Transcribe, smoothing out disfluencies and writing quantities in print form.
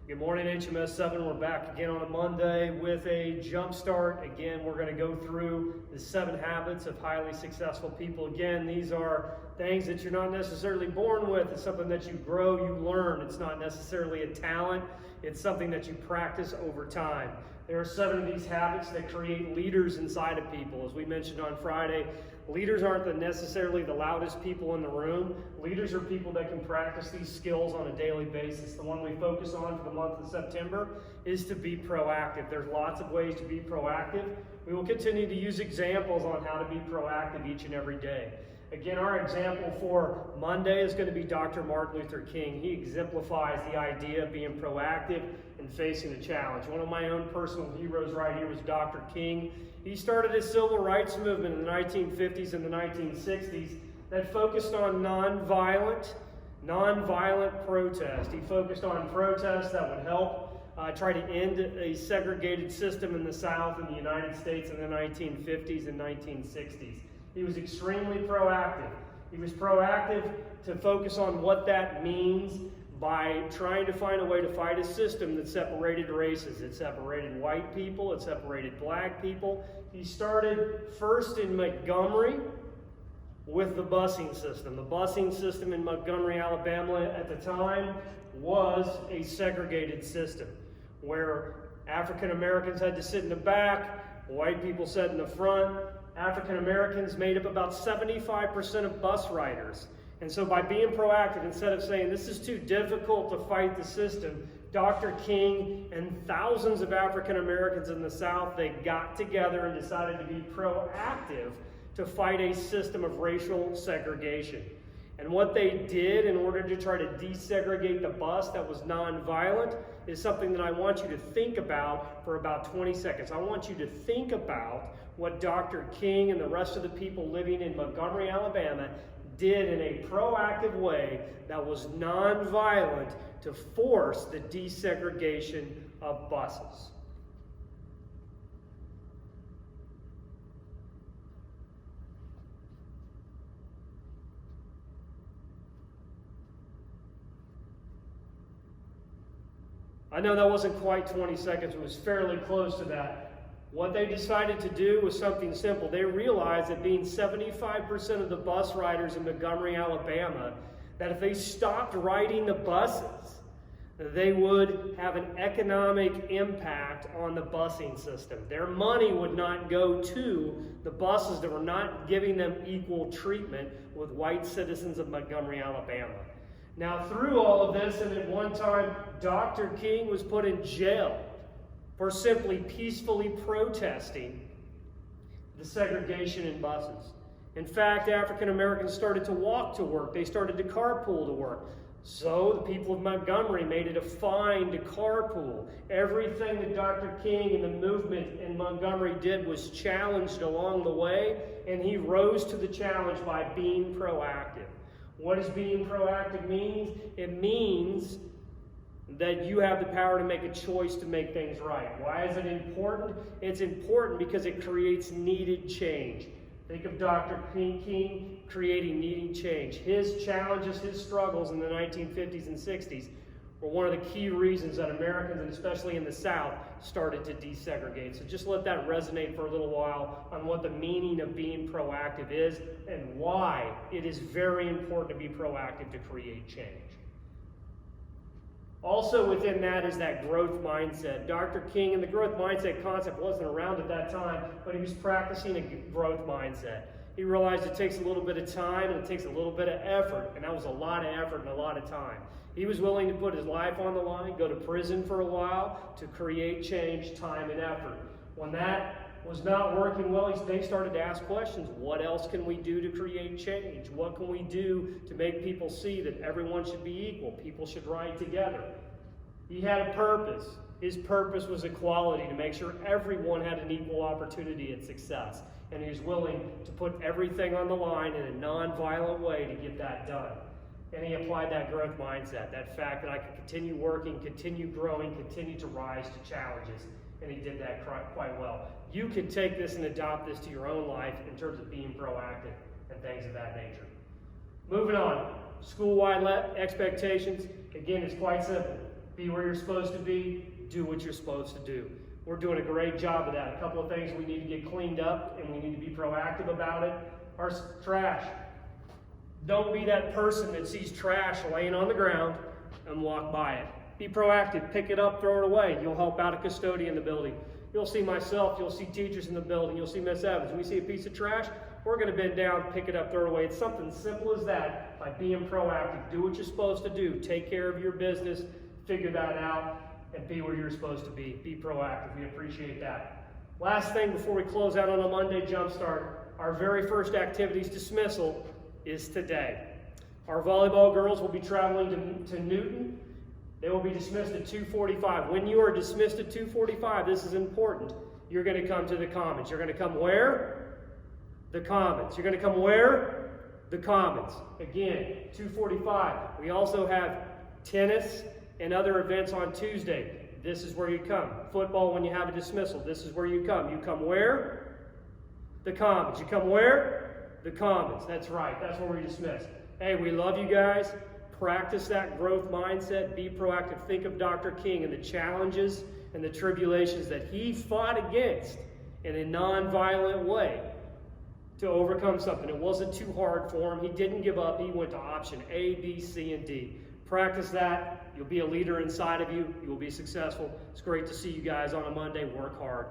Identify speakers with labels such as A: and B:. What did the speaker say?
A: Good morning, HMS 7. We're back again on a Monday with a Jumpstart. Again, we're going to go through the 7 habits of highly successful people. Again, these are things that you're not necessarily born with. It's something that you grow, you learn. It's not necessarily a talent. It's something that you practice over time. There are 7 of these habits that create leaders inside of people. As we mentioned on Friday, leaders aren't necessarily the loudest people in the room. Leaders are people that can practice these skills on a daily basis. The one we focus on for the month of September is to be proactive. There's lots of ways to be proactive. We will continue to use examples on how to be proactive each and every day. Again, our example for Monday is going to be Dr. Martin Luther King. He exemplifies the idea of being proactive and facing a challenge. One of my own personal heroes right here was Dr. King. He started his civil rights movement in the 1950s and the 1960s that focused on nonviolent protest. He focused on protests that would help try to end a segregated system in the South in the United States in the 1950s and 1960s. He was extremely proactive. He was proactive to focus on what that means by trying to find a way to fight a system that separated races. It separated white people, it separated black people. He started first in Montgomery with the busing system. The busing system in Montgomery, Alabama at the time was a segregated system where African Americans had to sit in the back, white people sat in the front. African Americans made up about 75% of bus riders. And so by being proactive, instead of saying this is too difficult to fight the system, Dr. King and thousands of African Americans in the South, they got together and decided to be proactive to fight a system of racial segregation. And what they did in order to try to desegregate the bus that was nonviolent is something that I want you to think about for about 20 seconds. I want you to think about what Dr. King and the rest of the people living in Montgomery, Alabama did in a proactive way that was nonviolent to force the desegregation of buses. I know that wasn't quite 20 seconds, it was fairly close to that. What they decided to do was something simple. They realized that being 75% of the bus riders in Montgomery, Alabama, that if they stopped riding the buses, they would have an economic impact on the busing system. Their money would not go to the buses that were not giving them equal treatment with white citizens of Montgomery, Alabama. Now, through all of this, and at one time, Dr. King was put in jail for simply peacefully protesting the segregation in buses. In fact, African Americans started to walk to work. They started to carpool to work. So the people of Montgomery made it a fine to carpool. Everything that Dr. King and the movement in Montgomery did was challenged along the way, and he rose to the challenge by being proactive. What does being proactive mean? It means that you have the power to make a choice to make things right. Why is it important? It's important because it creates needed change. Think of Dr. King creating needed change. His challenges, his struggles in the 1950s and 60s were one of the key reasons that Americans, and especially in the South, started to desegregate. So just let that resonate for a little while on what the meaning of being proactive is and why it is very important to be proactive to create change. Also within that is that growth mindset. Dr. King and the growth mindset concept wasn't around at that time, but he was practicing a growth mindset. He realized it takes a little bit of time and it takes a little bit of effort, and that was a lot of effort and a lot of time. He was willing to put his life on the line, go to prison for a while to create change, time, and effort. When that was not working well, they started to ask questions. What else can we do to create change? What can we do to make people see that everyone should be equal? People should ride together. He had a purpose. His purpose was equality, to make sure everyone had an equal opportunity at success. And he was willing to put everything on the line in a nonviolent way to get that done. And he applied that growth mindset, that fact that I could continue working, continue growing, continue to rise to challenges. And he did that quite well. You can take this and adopt this to your own life in terms of being proactive and things of that nature. Moving on, school-wide expectations. Again, it's quite simple. Be where you're supposed to be. Do what you're supposed to do. We're doing a great job of that. A couple of things we need to get cleaned up, and we need to be proactive about it. Our trash. Don't be that person that sees trash laying on the ground and walk by it. Be proactive. Pick it up, throw it away. You'll help out a custodian in the building. You'll see myself, you'll see teachers in the building, you'll see Miss Evans. When we see a piece of trash, we're going to bend down, pick it up, throw it away. It's something simple as that, by being proactive. Do what you're supposed to do. Take care of your business, figure that out, and be where you're supposed to be. Be proactive. We appreciate that. Last thing before we close out on a Monday Jumpstart, our very first activities dismissal is today. Our volleyball girls will be traveling to Newton. They will be dismissed at 2:45. When you are dismissed at 2:45, this is important. You're going to come to the Commons. You're going to come where? The Commons. You're going to come where? The Commons. Again, 2:45. We also have tennis and other events on Tuesday. This is where you come. Football, when you have a dismissal, this is where you come. You come where? The Commons. You come where? The Commons. That's right. That's where we dismiss. Hey, we love you guys. Practice that growth mindset. Be proactive. Think of Dr. King and the challenges and the tribulations that he fought against in a non-violent way to overcome something. It wasn't too hard for him. He didn't give up. He went to option A, B, C, and D. Practice that. You'll be a leader inside of you. You will be successful. It's great to see you guys on a Monday. Work hard.